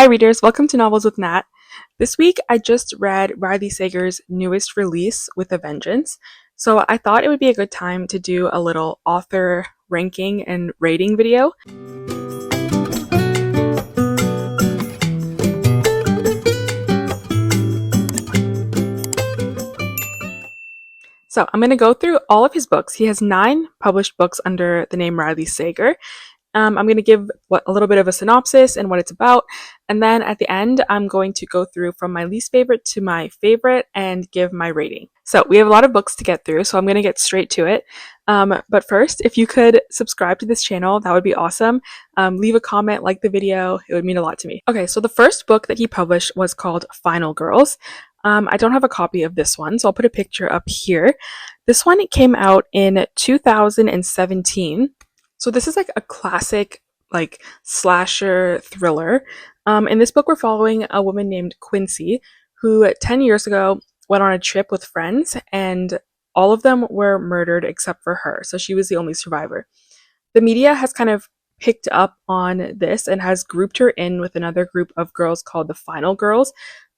Hi readers, welcome to Novels with Nat. This week I just read Riley Sager's newest release, With a Vengeance, so I thought it would be a good time to do a little author ranking and rating video. So I'm going to go through all of his books. He has 9 published books under the name Riley Sager. I'm going to give a little bit of a synopsis and what it's about, and then at the end, I'm going to go through from my least favorite to my favorite and give my rating. So we have a lot of books to get through, so I'm going to get straight to it. But first, if you could subscribe to this channel, that would be awesome. Leave a comment, like the video, it would mean a lot to me. Okay, so the first book that he published was called Final Girls. I don't have a copy of this one, so I'll put a picture up here. This one came out in 2017. So this is like a classic like slasher thriller. In this book, we're following a woman named Quincy, who 10 years ago went on a trip with friends, and all of them were murdered except for her. So she was the only survivor. The media has kind of picked up on this and has grouped her in with another group of girls called the Final Girls,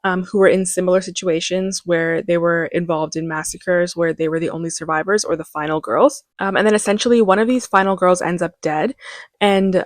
who were in similar situations where they were involved in massacres where they were the only survivors or the final girls. And then essentially one of these final girls ends up dead, and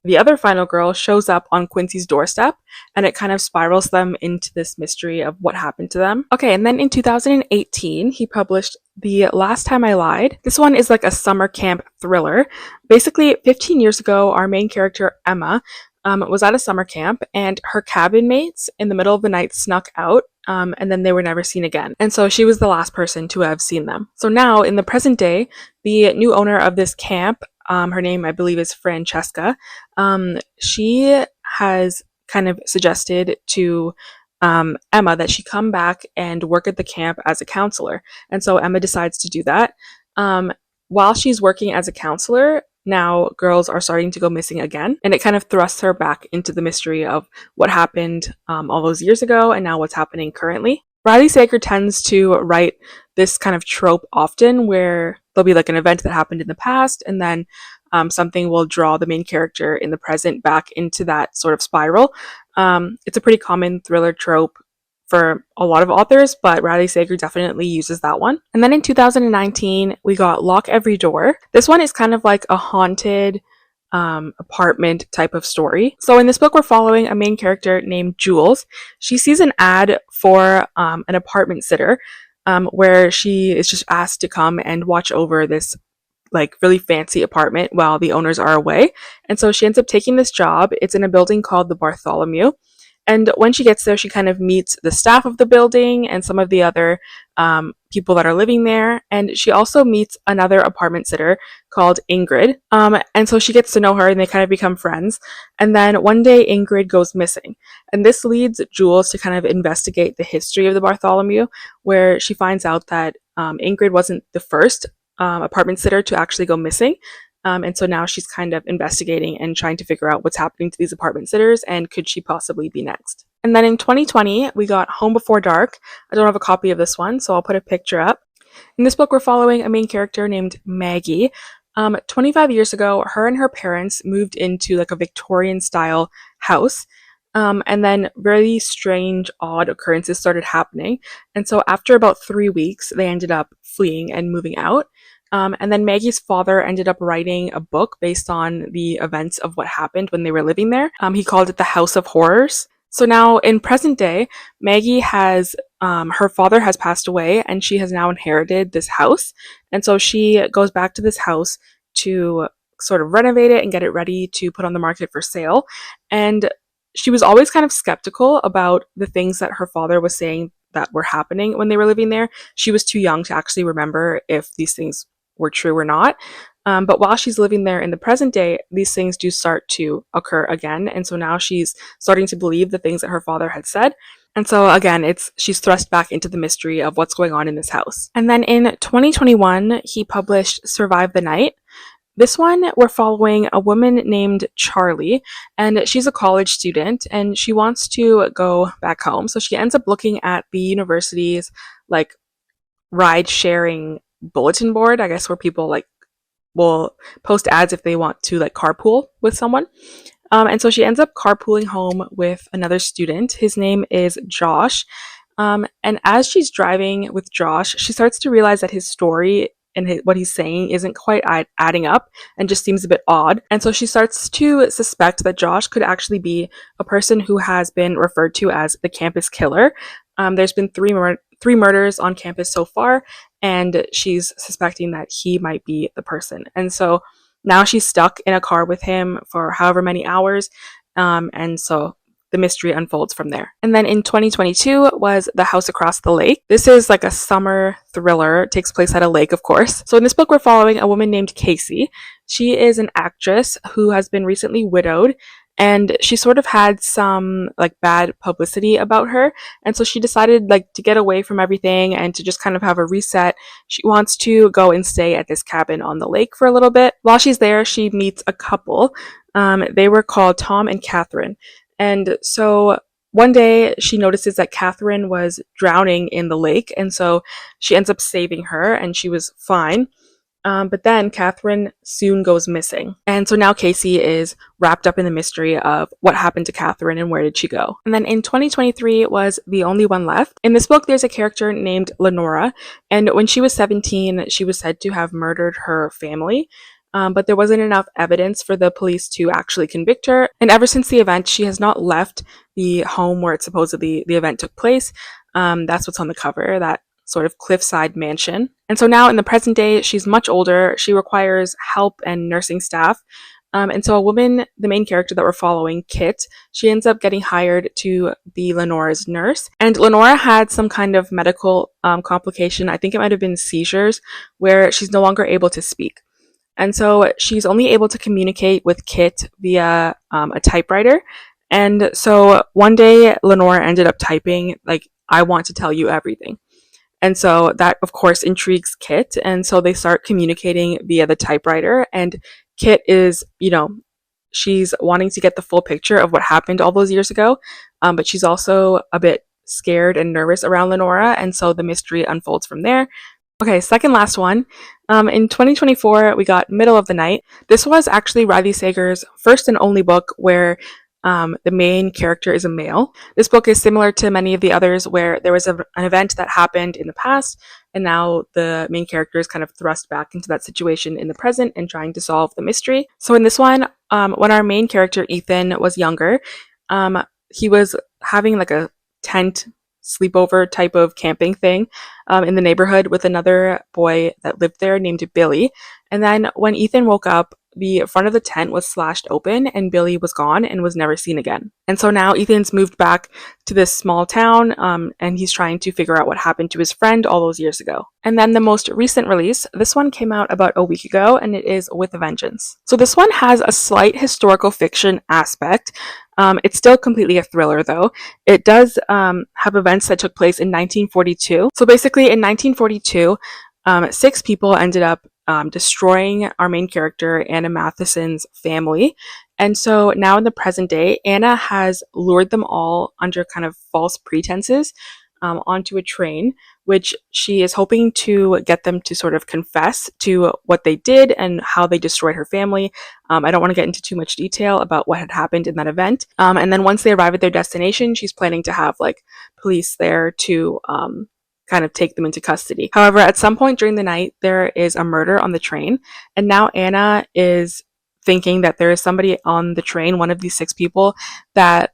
the other final girl shows up on Quincy's doorstep, and it kind of spirals them into this mystery of what happened to them. Okay, and then in 2018, he published The Last Time I Lied. This one is like a summer camp thriller. Basically, 15 years ago, our main character, Emma, was at a summer camp, and her cabin mates in the middle of the night snuck out, and then they were never seen again. And so she was the last person to have seen them. So now, in the present day, the new owner of this camp, her name I believe is Francesca, she has kind of suggested to Emma that she come back and work at the camp as a counselor. And so Emma decides to do that. While she's working as a counselor, now girls are starting to go missing again, and it kind of thrusts her back into the mystery of what happened all those years ago and now what's happening currently. Riley Sager tends to write this kind of trope often where there'll be like an event that happened in the past, and then something will draw the main character in the present back into that sort of spiral. It's a pretty common thriller trope for a lot of authors, but Riley Sager definitely uses that one. And then in 2019, we got Lock Every Door. This one is kind of like a haunted apartment type of story. So in this book, we're following a main character named Jules. She sees an ad for an apartment sitter where she is just asked to come and watch over this like really fancy apartment while the owners are away. And so she ends up taking this job. It's in a building called the Bartholomew. And when she gets there, she kind of meets the staff of the building and some of the other people that are living there. And she also meets another apartment sitter called Ingrid. And so she gets to know her, and they kind of become friends. And then one day, Ingrid goes missing. And this leads Jules to kind of investigate the history of the Bartholomew, where she finds out that Ingrid wasn't the first apartment sitter to actually go missing. And so now she's kind of investigating and trying to figure out what's happening to these apartment sitters, and could she possibly be next. And then in 2020, we got Home Before Dark. I don't have a copy of this one, so I'll put a picture up. In this book, we're following a main character named Maggie. 25 years ago, her and her parents moved into like a Victorian style house. And then really strange, odd occurrences started happening. And so after about 3 weeks, they ended up fleeing and moving out. And then Maggie's father ended up writing a book based on the events of what happened when they were living there. He called it The House of Horrors. So now in present day, Maggie has, her father has passed away, and she has now inherited this house. And so she goes back to this house to sort of renovate it and get it ready to put on the market for sale. And she was always kind of skeptical about the things that her father was saying that were happening when they were living there. She was too young to actually remember if these things were true or not. But while she's living there in the present day, these things do start to occur again. And so now she's starting to believe the things that her father had said. And so again, she's thrust back into the mystery of what's going on in this house. And then in 2021, he published Survive the Night. This one, we're following a woman named Charlie, and she's a college student, and she wants to go back home. So she ends up looking at the university's like ride sharing bulletin board, I guess, where people like will post ads if they want to like carpool with someone. And so she ends up carpooling home with another student. His name is Josh. And as she's driving with Josh, she starts to realize that his story and what he's saying isn't quite adding up and just seems a bit odd. And so she starts to suspect that Josh could actually be a person who has been referred to as the campus killer. There's been three murders on campus so far, and she's suspecting that he might be the person. And so now she's stuck in a car with him for however many hours. And so the mystery unfolds from there. And then in 2022 was The House Across the Lake. This is like a summer thriller. It takes place at a lake, of course. So in this book, we're following a woman named Casey. She is an actress who has been recently widowed, and she sort of had some like bad publicity about her. And so she decided like to get away from everything and to just kind of have a reset. She wants to go and stay at this cabin on the lake for a little bit. While she's there, she meets a couple. They were called Tom and Catherine. And so one day she notices that Catherine was drowning in the lake, and so she ends up saving her, and she was fine. But then Catherine soon goes missing. And so now Casey is wrapped up in the mystery of what happened to Catherine and where did she go. And then in 2023 was The Only One Left. In this book, there's a character named Lenora, and when she was 17, she was said to have murdered her family. But there wasn't enough evidence for the police to actually convict her. And ever since the event, she has not left the home where it supposedly the event took place. That's what's on the cover, that sort of cliffside mansion. And so now in the present day, she's much older. She requires help and nursing staff. And so a woman, the main character that we're following, Kit, she ends up getting hired to be Lenora's nurse. And Lenora had some kind of medical complication. I think it might have been seizures, where she's no longer able to speak. And so she's only able to communicate with Kit via a typewriter. And so one day, Lenora ended up typing, like, I want to tell you everything. And so that, of course, intrigues Kit. And so they start communicating via the typewriter. And Kit is, she's wanting to get the full picture of what happened all those years ago. But she's also a bit scared and nervous around Lenora. And so the mystery unfolds from there. Okay, second last one. In 2024, we got Middle of the Night. This was actually Riley Sager's first and only book where the main character is a male. This book is similar to many of the others where there was an event that happened in the past, and now the main character is kind of thrust back into that situation in the present and trying to solve the mystery. So in this one, when our main character, Ethan, was younger, he was having like a tent sleepover type of camping thing in the neighborhood with another boy that lived there named Billy. And then when Ethan woke up, the front of the tent was slashed open and Billy was gone and was never seen again. And so now Ethan's moved back to this small town and he's trying to figure out what happened to his friend all those years ago. And then the most recent release, this one came out about a week ago, and it is With a Vengeance. So this one has a slight historical fiction aspect. It's still completely a thriller though. It does have events that took place in 1942. So basically in 1942, 6 people ended up destroying our main character, Anna Matheson's family. And so now in the present day, Anna has lured them all under kind of false pretenses onto a train, which she is hoping to get them to sort of confess to what they did and how they destroyed her family. I don't want to get into too much detail about what had happened in that event. And then once they arrive at their destination, she's planning to have like police there to kind of take them into custody. However, at some point during the night, there is a murder on the train, and now Anna is thinking that there is somebody on the train, one of these 6 people, that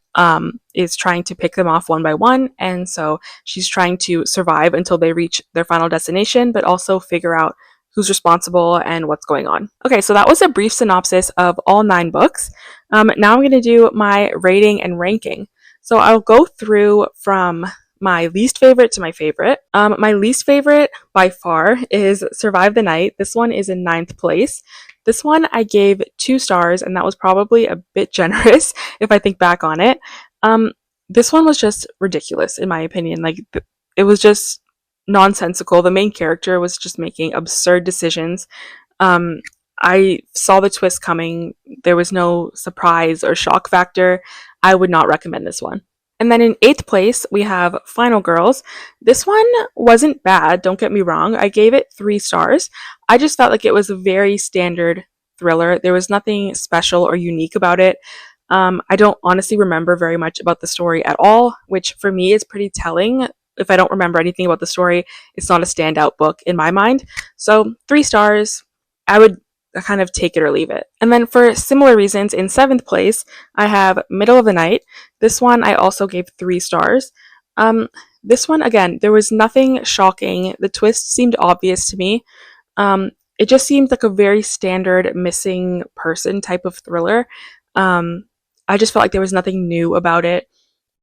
is trying to pick them off one by one. And so she's trying to survive until they reach their final destination, but also figure out who's responsible and what's going on. Okay, so that was a brief synopsis of all 9 books. Now I'm going to do my rating and ranking. So I'll go through from my least favorite to my favorite. My least favorite by far is Survive the Night. This one is in 9th place. This one I gave 2 stars, and that was probably a bit generous if I think back on it. This one was just ridiculous in my opinion. Like, it was just nonsensical. The main character was just making absurd decisions. I saw the twist coming. There was no surprise or shock factor. I would not recommend this one. And then in 8th place, we have Final Girls. This one wasn't bad, don't get me wrong. I gave it 3 stars. I just felt like it was a very standard thriller. There was nothing special or unique about it. I don't honestly remember very much about the story at all, which for me is pretty telling. If I don't remember anything about the story, it's not a standout book in my mind. So 3 stars, I would kind of take it or leave it. And then for similar reasons, in 7th place, I have Middle of the Night. This one I also gave 3 stars. This one, again, there was nothing shocking. The twist seemed obvious to me. It just seemed like a very standard missing person type of thriller. Um, I just felt like there was nothing new about it,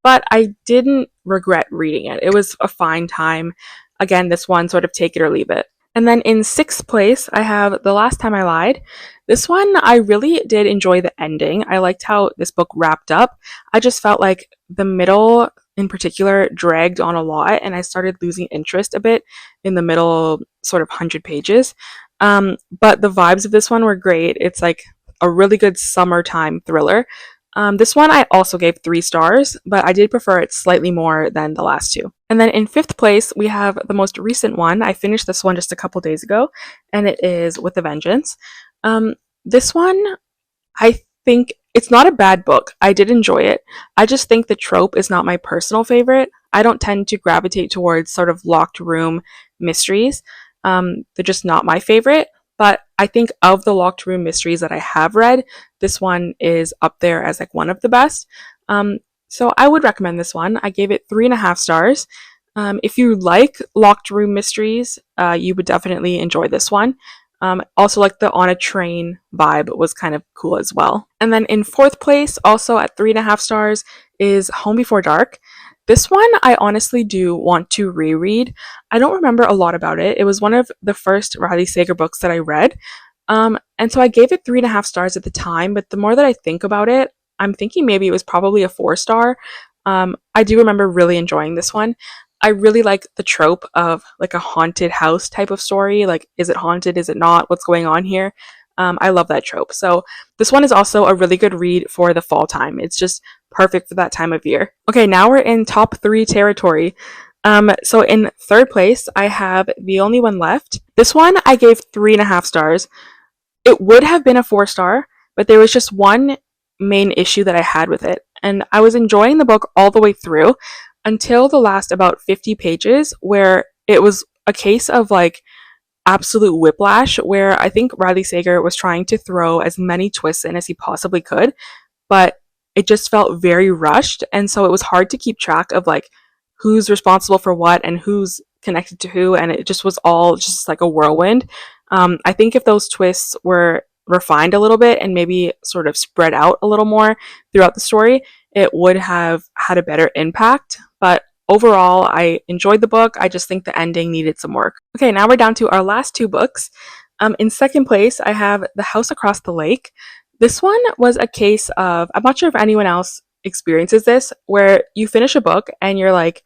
but I didn't regret reading it. It was a fine time. Again, this one sort of take it or leave it. And then in 6th place, I have The Last Time I Lied. This one, I really did enjoy the ending. I liked how this book wrapped up. I just felt like the middle, in particular, dragged on a lot, and I started losing interest a bit in the middle sort of 100 pages. But the vibes of this one were great. It's like a really good summertime thriller. This one I also gave 3 stars, but I did prefer it slightly more than the last two. And then in 5th place, we have the most recent one. I finished this one just a couple days ago, and it is With a Vengeance. This one, I think it's not a bad book. I did enjoy it. I just think the trope is not my personal favorite. I don't tend to gravitate towards sort of locked room mysteries. They're just not my favorite. But I think of the locked room mysteries that I have read, this one is up there as like one of the best. So I would recommend this one. I gave it 3.5 stars. If you like locked room mysteries, you would definitely enjoy this one. Also, like the on a train vibe was kind of cool as well. And then in 4th place, also at 3.5 stars, is Home Before Dark. This one I honestly do want to reread. I don't remember a lot about it. It was one of the first Riley Sager books that I read. And so I gave it 3.5 stars at the time, but the more that I think about it, I'm thinking maybe it was probably a 4 star. I do remember really enjoying this one. I really like the trope of like a haunted house type of story. Like, is it haunted? Is it not? What's going on here? I love that trope. So this one is also a really good read for the fall time. It's just perfect for that time of year. Okay, now we're in top 3 territory. So in 3rd place, I have The Only One Left. This one I gave 3.5 stars. It would have been a 4 star, but there was just one main issue that I had with it. And I was enjoying the book all the way through until the last about 50 pages, where it was a case of like absolute whiplash, where I think Riley Sager was trying to throw as many twists in as he possibly could, but it just felt very rushed. And so it was hard to keep track of like who's responsible for what and who's connected to who. And it just was all just like a whirlwind. I think if those twists were refined a little bit and maybe sort of spread out a little more throughout the story, it would have had a better impact. But overall, I enjoyed the book. I just think the ending needed some work. Okay, now we're down to our last 2 books. In 2nd place, I have The House Across the Lake. This one was a case of, I'm not sure if anyone else experiences this, where you finish a book and you're like,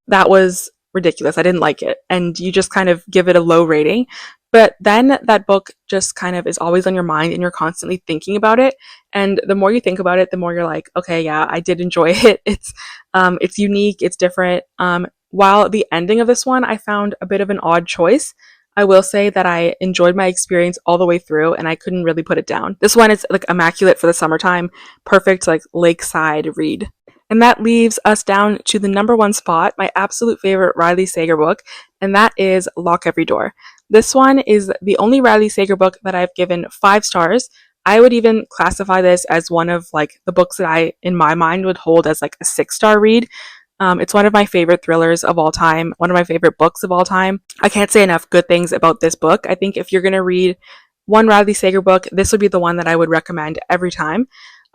that was ridiculous. I didn't like it. And you just kind of give it a low rating. But then that book just kind of is always on your mind and you're constantly thinking about it. And the more you think about it, the more you're like, okay, yeah, I did enjoy it. It's unique, it's different. While the ending of this one I found a bit of an odd choice, I will say that I enjoyed my experience all the way through and I couldn't really put it down. This one is like immaculate for the summertime, perfect like lakeside read. And that leaves us down to the number 1 spot, my absolute favorite Riley Sager book, and that is Lock Every Door. This one is the only Riley Sager book that I've given 5 stars. I would even classify this as one of like the books that I, in my mind, would hold as like a 6-star read. It's one of my favorite thrillers of all time, one of my favorite books of all time. I can't say enough good things about this book. I think if you're going to read one Riley Sager book, this would be the one that I would recommend every time.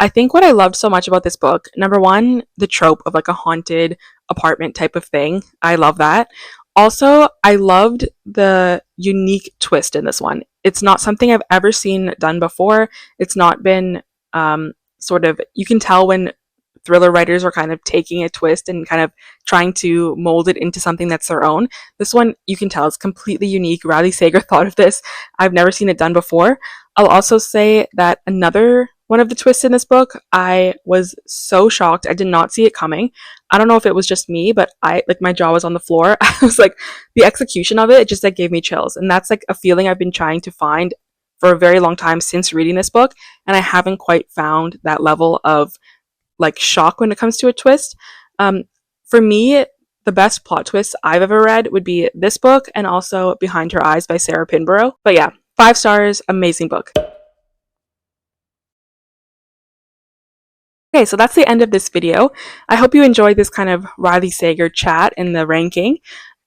I think what I loved so much about this book, number one, the trope of like a haunted apartment type of thing. I love that. Also, I loved the unique twist in this one. It's not something I've ever seen done before. It's not been sort of, you can tell when thriller writers are kind of taking a twist and kind of trying to mold it into something that's their own. This one, you can tell, is completely unique. Riley Sager thought of this. I've never seen it done before. I'll also say that another one of the twists in this book, I was so shocked. I did not see it coming. I don't know if it was just me, but my jaw was on the floor. I was like, the execution of it just like gave me chills. And that's like a feeling I've been trying to find for a very long time since reading this book, and I haven't quite found that level of like shock when it comes to a twist. For me, the best plot twist I've ever read would be this book and also Behind Her Eyes by Sarah Pinborough. But yeah, 5 stars, amazing book. Okay, so that's the end of this video. I hope you enjoyed this kind of Riley Sager chat in the ranking.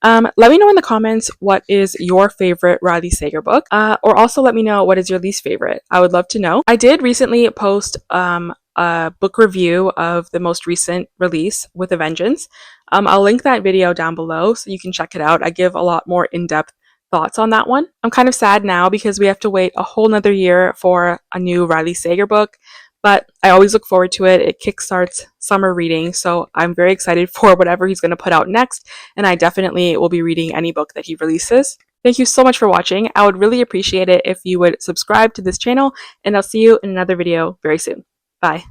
Let me know in the comments what is your favorite Riley Sager book, or also let me know what is your least favorite. I would love to know. I did recently post a book review of the most recent release, With a Vengeance. I'll link that video down below so you can check it out. I give a lot more in-depth thoughts on that one. I'm kind of sad now because we have to wait a whole nother year for a new Riley Sager book, but I always look forward to it. It kickstarts summer reading, so I'm very excited for whatever he's going to put out next, and I definitely will be reading any book that he releases. Thank you so much for watching. I would really appreciate it if you would subscribe to this channel, and I'll see you in another video very soon. Bye.